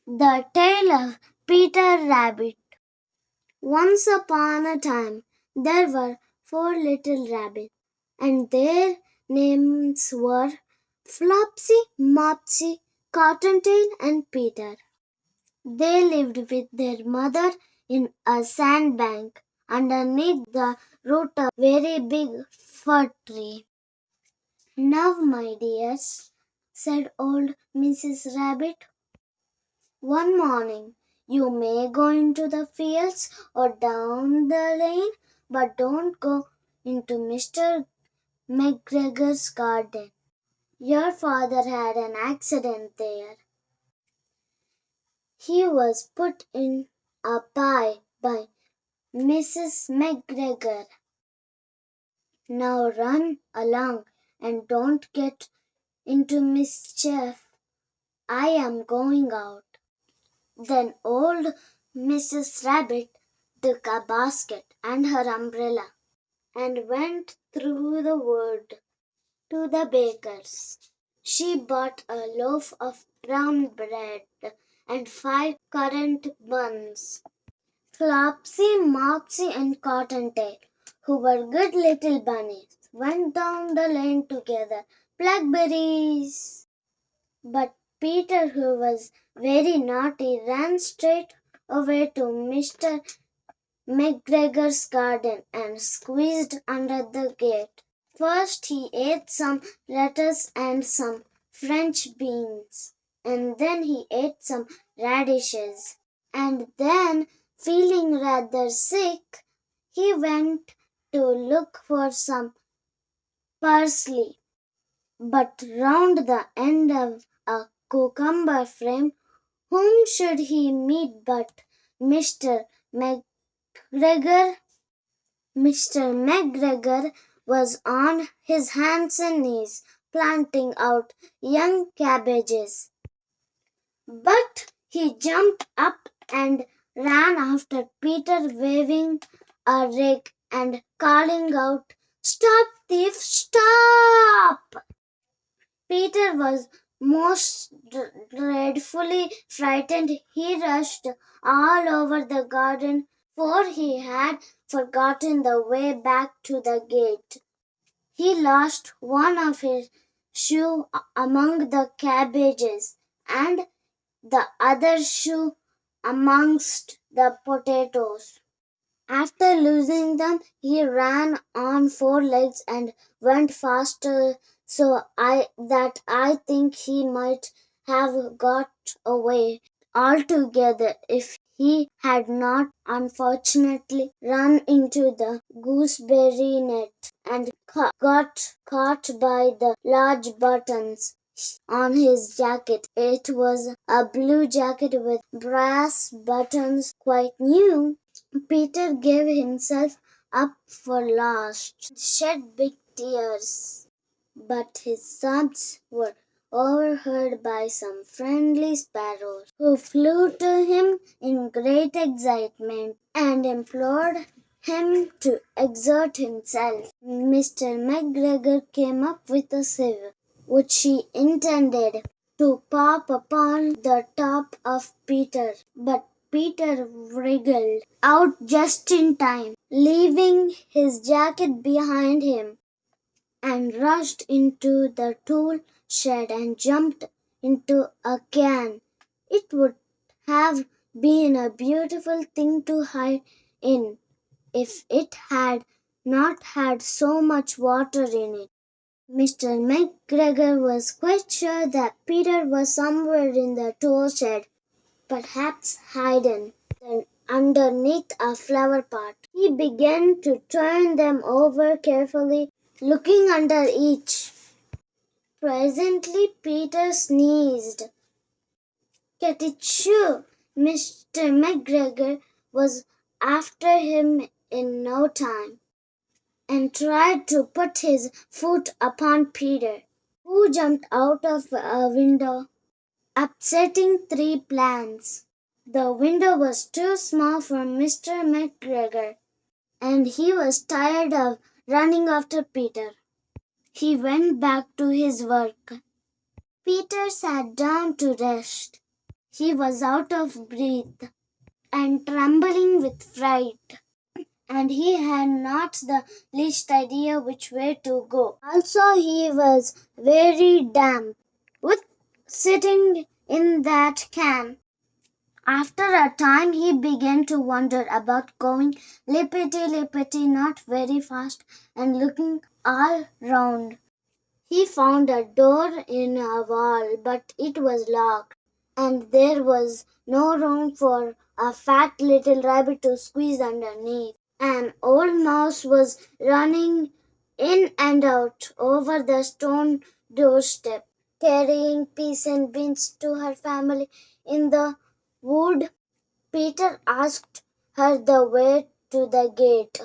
The Tale of Peter Rabbit. Once upon a time, there were four little rabbits, and their names were Flopsy, Mopsy, Cottontail, and Peter. They lived with their mother in a sandbank underneath the root of a very big fir tree. Now, my dears, said old Mrs. Rabbit, one morning you may go into the fields or down the lane, but don't go into Mr. McGregor's garden. Your father had an accident there. He was put in a pie by Mrs. McGregor. Now run along and don't get into mischief. I am going out. Then old Mrs. Rabbit took a basket and her umbrella and went through the wood to the baker's. She bought a loaf of brown bread and 5 currant buns. Flopsy, Mopsy, and Cottontail, who were good little bunnies, went down the lane to gather blackberries. But Peter, who was very naughty, ran straight away to Mr. McGregor's garden and squeezed under the gate. First he ate some lettuce and some French beans, and then he ate some radishes, and then, feeling rather sick, he went to look for some parsley. But round the end of a cucumber frame, whom should he meet but Mr. McGregor? Mr. McGregor was on his hands and knees planting out young cabbages. But he jumped up and ran after Peter, waving a rake and calling out, "Stop, thief, stop!" Peter was most dreadfully frightened. He rushed all over the garden, for he had forgotten the way back to the gate. He lost one of his shoes among the cabbages and the other shoe amongst the potatoes. After losing them, he ran on 4 legs and went faster that I think he might have got away altogether if he had not unfortunately run into the gooseberry net and got caught by the large buttons on his jacket. It was a blue jacket with brass buttons, quite new. Peter gave himself up for lost, shed big tears, but his sobs were overheard by some friendly sparrows, who flew to him in great excitement and implored him to exert himself. Mr. McGregor came up with a sieve, which he intended to pop upon the top of Peter, but Peter wriggled out just in time, leaving his jacket behind him, and rushed into the tool shed and jumped into a can. It would have been a beautiful thing to hide in if it had not had so much water in it. Mr. McGregor was quite sure that Peter was somewhere in the tool shed, perhaps hidden underneath a flower pot. He began to turn them over carefully, looking under each. Presently Peter sneezed. Ketchoo! Mr. McGregor was after him in no time, and tried to put his foot upon Peter, who jumped out of a window, upsetting 3 plants. The window was too small for Mr. McGregor, and he was tired of running after Peter. He went back to his work. Peter sat down to rest. He was out of breath and trembling with fright, and he had not the least idea which way to go. Also, he was very damp with sitting in that can. After a time, he began to wonder about going lippity-lippity not very fast and looking all round. He found a door in a wall, but it was locked, and there was no room for a fat little rabbit to squeeze underneath. An old mouse was running in and out over the stone doorstep, carrying peas and beans to her family in the wood. Peter asked her the way to the gate,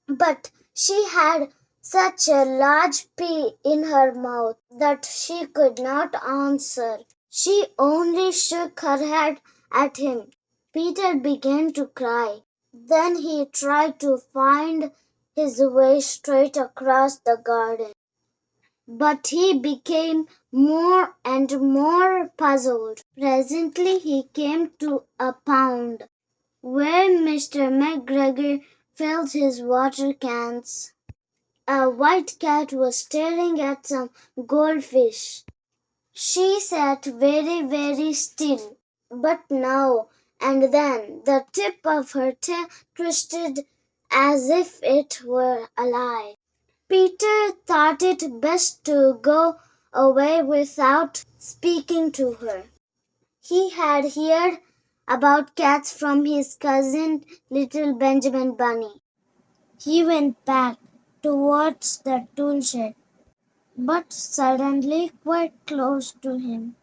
but she had such a large pea in her mouth that she could not answer. She only shook her head at him. Peter began to cry. Then he tried to find his way straight across the garden. But he became more and more puzzled. Presently he came to a pond where Mr. McGregor filled his water cans. A white cat was staring at some goldfish. She sat very, very still, but now and then the tip of her tail twisted as if it were alive. Peter thought it best to go away without speaking to her. He had heard about cats from his cousin little Benjamin Bunny. He went back towards the tool shed, but suddenly quite close to him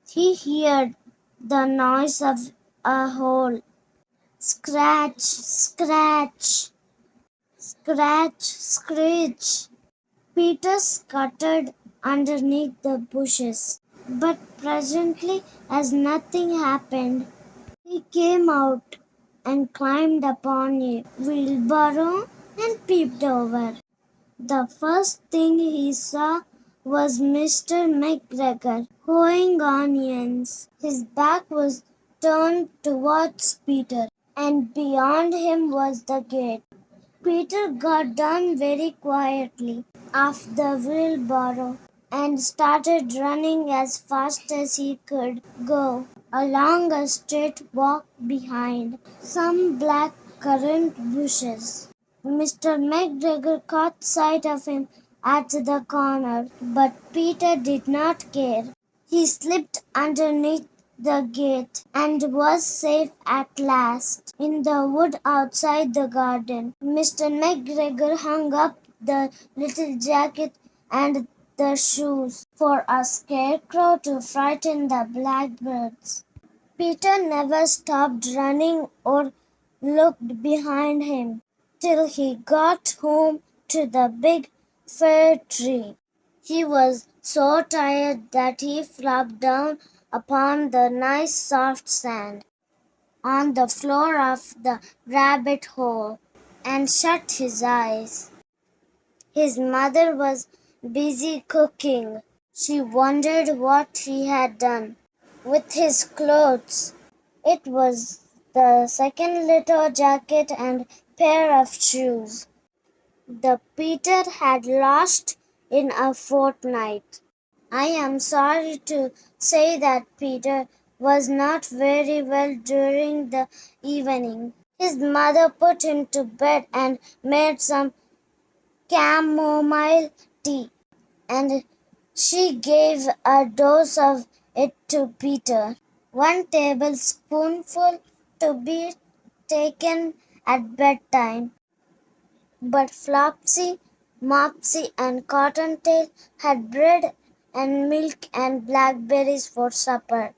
he heard the noise of a hole. Scratch, scratch, scratch, screech. Peter scuttered underneath the bushes, but presently, as nothing happened, he came out and climbed upon a wheelbarrow and peeped over. The first thing he saw was Mr. McGregor hoeing onions. His back was turned towards Peter, and beyond him was the gate. Peter got down very quietly off the wheelbarrow and started running as fast as he could go along a straight walk behind some black currant bushes. Mr. McGregor caught sight of him at the corner, but Peter did not care. He slipped underneath the gate and was safe at last in the wood outside the garden. Mr. McGregor hung up the little jacket and the shoes for a scarecrow to frighten the blackbirds. Peter never stopped running or looked behind him till he got home to the big fir tree. He was so tired that he flopped down upon the nice soft sand on the floor of the rabbit hole and shut his eyes. His mother was busy cooking. She wondered what he had done with his clothes. It was the second little jacket and pair of shoes the Peter had lost in a fortnight. I am sorry to say that Peter was not very well during the evening. His mother put him to bed and made some chamomile tea, and she gave a dose of it to Peter, 1 tablespoonful to be taken at bedtime. But Flopsy, Mopsy, and Cottontail had bread and milk and blackberries for supper.